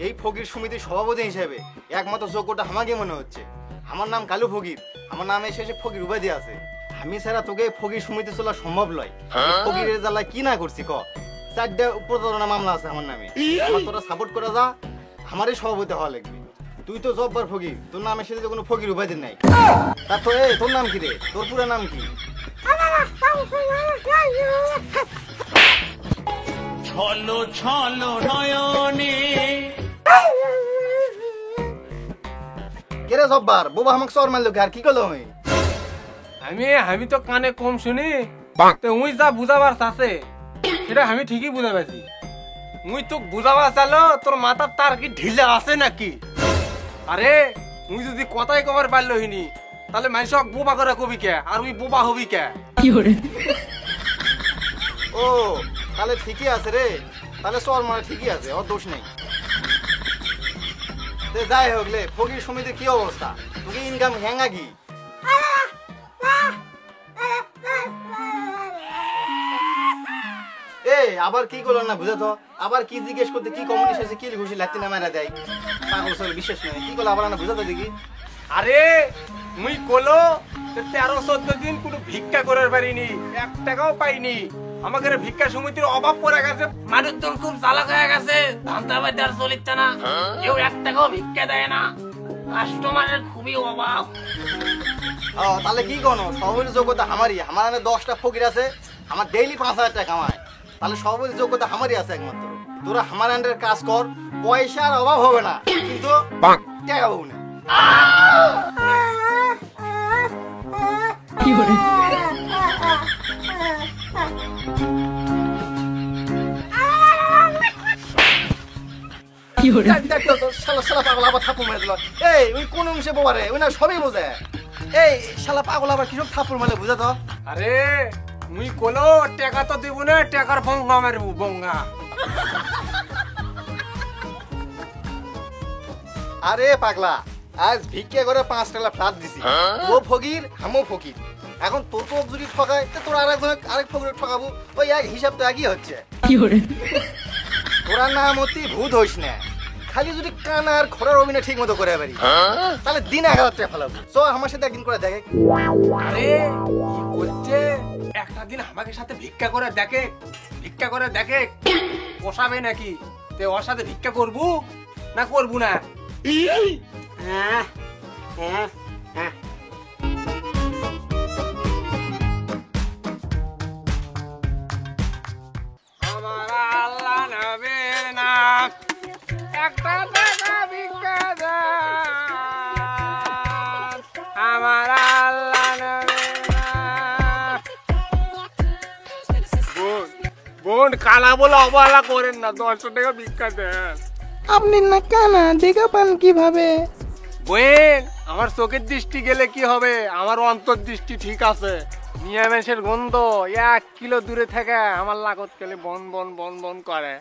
এই ফকির সমিতির সভাপতি হিসেবে একমাত্র যোগ্যটা আমাকে মনে হচ্ছে। আমার নাম কালু ফকির, আমার নামে শেষে ফকির উপাধি আছে। আমি ছাড়া তোকে ফকির সমিতি চলা সম্ভব নয়। ফকিরের জ্বালায় কি না করছি ক? 4টা প্রতারণা মামলা আছে আমার নামে। আমার তোরা সাপোর্ট করে যা, আমারই সভাপতি হওয়া লাগবে। তুই তো জব্বার ফকির, তোর নামে সেটা তো কোনো ফকির উপাধি নাই। তারপর তোর নাম কি রে? তোর পুরো নাম কি? ছলো ছলো নয়নে কে রে জব্বার? বাবা আমাকে চর মারলো আর কি করলো? আমি তো কানে কম শুনি, তো উই যা বুঝাবার আছে সেটা আমি ঠিকই বুঝা পাইছি। মুই তো বুঝাবার চালো তোর মাথার তার কি ঢিলে আছে নাকি? আরে মুই যদি কথাই কবার পারলো হিনি তাহলে মানুষ বোবা করে কবি কে, আর উই বোবা হবি কে? ও তাহলে ঠিকই আছে রে, তাহলে চর মারা ঠিকই আছে, ওর দোষ নেই। যাই হোক লে, ফকির সমিতির কি অবস্থা? তোকে ইনকাম হ্যাঙ্গা কি? এই আবার কি করলো না বুঝে তো, আবার কি জিজ্ঞেস করতে, কি কমিউনিস্ট আছে, কি ঘুষি লাত্তি না মারা দেয়, পাগল সব বিশ্বাস নেই। কি করলো আবার না বুঝে তো দেখি। আরে মুই কলো 13-14 দিন কোনো ভিক্ষা করার পারিনি, 1 টাকাও পাইনি। আমাদের ভিক্ষা সমিতির অভাব পড়ে গেছে, মানুষজন খুব চালাক হয়ে গেছে, ধান্দা বাজার চলিচ্ছে না, কেউ 1 টাকাও ভিক্ষা দেয় না, কাস্টমারের খুবই অভাব। তাহলে কি কোনো সভাপতির যোগ্যতা আমারই। আমার 10টা ফকির আছে, আমার ডেইলি 5,000 টাকা কামায়, তাহলে সভাপতির যোগ্যতা আমারই আছে একমাত্র। তোরা আমার আন্ডারে কাজ কর, পয়সার অভাব হবে না, কিন্তু টাকা পাবো না। সবই বোঝে। এই শালা পাগল আবার কিসব থাপ্পড় মারলে বুঝা তো? আরে মুই কলো টাকা তো দিব না, টাকার বঙ্গা মারবো বঙ্গা। আরে পাগলা, আজ ভিক্ষা করে 5 টাকা ফ্ল্যাট দিছি। ও ফকির, আমিও ফকির। এখন তোর তো যদি ঠকায়, তোর আরেক ফকির ঠকাবো, ওই এক হিসাব তো একই হচ্ছে। তোরা নাম অতি ভূত হইস না, খালি যদি কানা আর খোরার অভিনয় ঠিক মতো করে পারি তাহলে দিন 11 টাকা ফেলাবো। তো আমার সাথে একদিন করে দেখে। আরে কি করছে, একটা দিন আমাকে সাথে ভিক্ষা করে দেখে, ভিক্ষা করে দেখে পোষাবে নাকি? তে ওর সাথে ভিক্ষা করবো না করবো না? আমার আল্লাহ নবীর নাম, একটা টাকা ভিক্ষা দাও, আমার আল্লাহ নবীর নাম। বোন কানা বলে অবহেলা করেন না, 10 টাকা ভিক্ষা দেন। আপনি না কানা দেখা পান কিভাবে? বোন আমার চোখের দৃষ্টি গেলে কি হবে, আমার অন্তর্দৃষ্টি ঠিক আছে। নিয়ামেশের গন্ধ 1 কিলো দূরে থেকে আমার লাগত গেলে বন বন বন বন করে।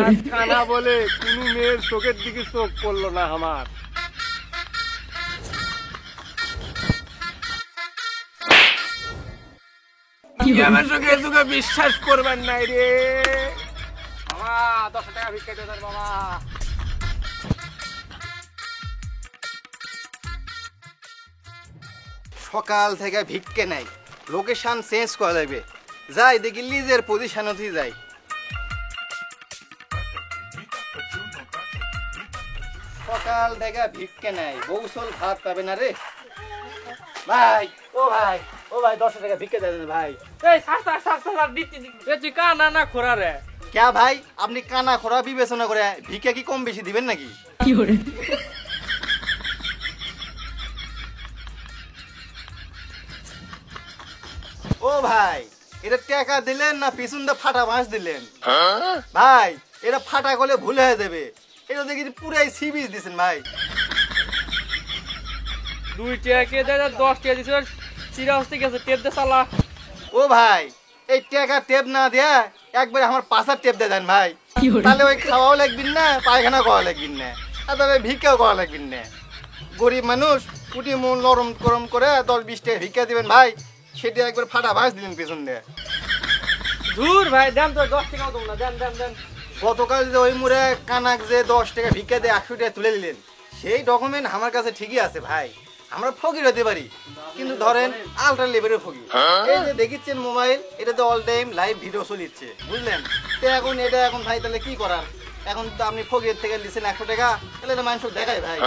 আর কানা বলে কোনো মেয়ের চোখের দিকে চোখ পড়লো না আমার। নিয়ামেশকে তোকে বিশ্বাস করবেন নাই রে বাবা। 10 টাকা ভিক্ষা দে বাবা। সকাল থেকে ভিক্ষে নাই, লোকেশন চেঞ্জ করা লাগবে। যাই দেখি লিজের পজিশনতে যাই। সকাল থেকে ভিক্ষে নাই, বৌসল ভাত পাবে না রে ভাই। ও ভাই, ও ভাই 10 টাকা ভিক্ষে দেন ভাই। এই সার দিতে তুই কানা না খোরা রে? ক্যা ভাই, আপনি কানা খোরা বিবেচনা করে ভিক্ষা কি কম বেশি দিবেন নাকি? ও ভাই, এটা টাকা দিলেন না পিছন দিয়ে ফাটা বাঁশ দিলেন? ভাই এটা ফাটা গলে ভুল হয়ে যাবে, এটা দেখি পুরাই সিবিজ দিছেন ভাই। 2 টাকা কে দেয়, 10 টাকা দিছে, চিরা হচ্ছে গেছে, টেপ দে শালা। ও ভাই এই টাকা টেপ না দেয়া একবারে আমার পাশার টেপ দিয়ে দেন ভাই, তাহলে ওই খাওয়াও লাগবেন না, পায়খানা করা লাগবেন না, আর তবে ভিক্ষাও করা লাগবেন না। গরিব মানুষ কুটি মন নরম গরম করে 10-20 টাকা ভিক্ষা দিবেন ভাই, সেটা একবার ফাটা বাঁশ দিলেন পেছন দিয়ে। দূর ভাই, দেন তো 10 টাকাও দেব না, দেন দেন দেন। গতকাল যে ওই মুড়ে কানাক যে 10 টাকা ভিক্ষা দিয়ে 100 টাকা তুলে নিলেন, সেই ডকুমেন্ট আমার কাছে ঠিকই আছে ভাই। আমরা ফকির হতে পারি, কিন্তু ধরেন আলট্রা লেভেলের ফকির। এই যে দেখিচ্ছেন মোবাইল, এটা তো অল টাইম লাইভ ভিডিও চলিচ্ছে, বুঝলেন? তো এখন এটা এখন ভাই তাহলে কি করার? এখন তো আপনি ফকির থেকে লিখছেন 100 টাকা, তাহলে তো মানুষ দেখায় ভাই।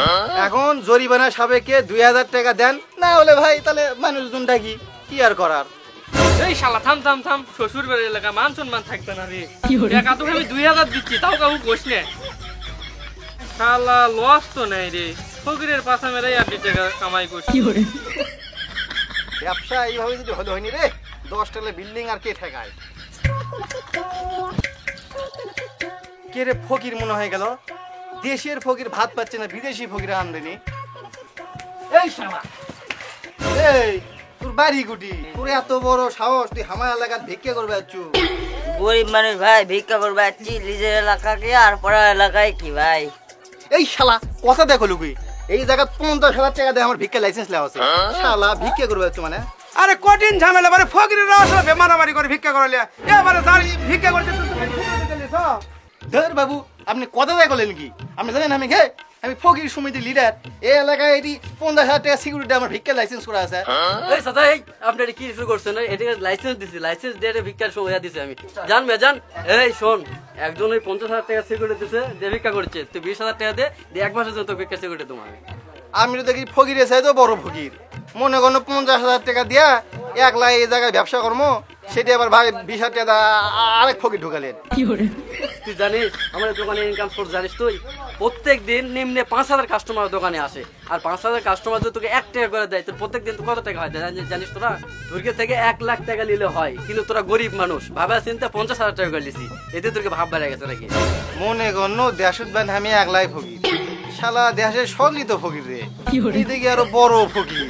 এখন জরিমানা সাবেকে 2000 টাকা দেন, না হলে ভাই তাহলে মানুষজন ডাকি, কি আর করার? এই শালা থাম থাম থাম, শ্বশুর বাড়ির এলাকা মান সম্মান থাকবে না রে। টাকা তো আমি 2000 দিচ্ছি, তাও কাউ বস নে। শালা লস তো নাই রে, ফকিরের পাশা মেরে 8 টাকা কামাই করছি। ব্যবসা এইভাবে যদি হলে হয়নি রে, 10 টাকা বিল্ডিং আর কে ঠেকায়? কে রে ফকির মনে হয়ে গেল? দেশের ফকির ভাত পাচ্ছে না, বিদেশি ফকির আমদানি। এই শালা, এই তোর বাড়ি গুটি, তোর এত বড় সাহস, তুই আমার এলাকার ভিক্ষা করবে আচ্ছু? গরিব মানুষ ভাই, ভিক্ষা করবে আসছি নিজের এলাকাকে, আর পড়া এলাকায় কি ভাই? এই শালা কথা দেখো লুকি, এই জায়গা 50,000 টাকা দিয়ে আমার ভিক্ষা লাইসেন্স লেওয়া আছে। শালা ভিক্ষা করবে আচ্ছু মানে? আরে কঠিন ঝামেলা, মানে ফকিরের আসলে মারামারি করে ভিক্ষা করালে এবারে তার ভিক্ষা করতে ধর বাবু, আপনি কথা দেখলেন কি? আপনি জানেন আমি ফকির সমিতির লিডার। এই এলাকায় এটি 50,000 টাকা সিকিউরিটি আমার ভিক্ষা লাইসেন্স করা আছে। এই সাদা, এই আপনি এটা কি শুরু করছেন? এটা লাইসেন্স দিছি, লাইসেন্স দিয়ে এটা ভিক্ষার সময় দিছি আমি। জান মেজান, এই শোন, একজন ওই 50,000 টাকা সিকিউরিটি দিছে, যে ভিক্ষা করছে, তুই 20,000 টাকা দে, 1 মাসের জন্য তোর ভিক্ষা সিকিউরিটি তোমার। আমি তো দেখি ফকির এসে তো বড় ফকির, মনে করো 50,000 টাকা দিয়া 1 লাখ এই জায়গায় ব্যবসা করবো, সেটি আবার ভাই 20,000 টাকা আরেক ফকির ঢুকালেন। তুই জানিস আমাদের দোকানে ইনকাম সোর্স জানিস? তুই প্রত্যেক দিন নিম্নে 5,000 কাস্টমার দোকানে আসে, আর 5,000 কাস্টমার যদি তোকে 1 টাকা করে দেয়, তোর প্রত্যেক দিন কত টাকা হয় জানিস তোরা? তোরকে থেকে 1 লাখ টাকা নিলে হয়, কিন্তু তোরা গরিব মানুষ, ভাবা চিন্তা 50,000 টাকা করে লিছি, এতে তোকে ভাব বেড়ে গেছে নাকি? মনে করো দেশের বান আমি 1 লাখ ফকির, শালা দেশের সগলিত ফকির রে, এই দিকে আরো বড় ফকির।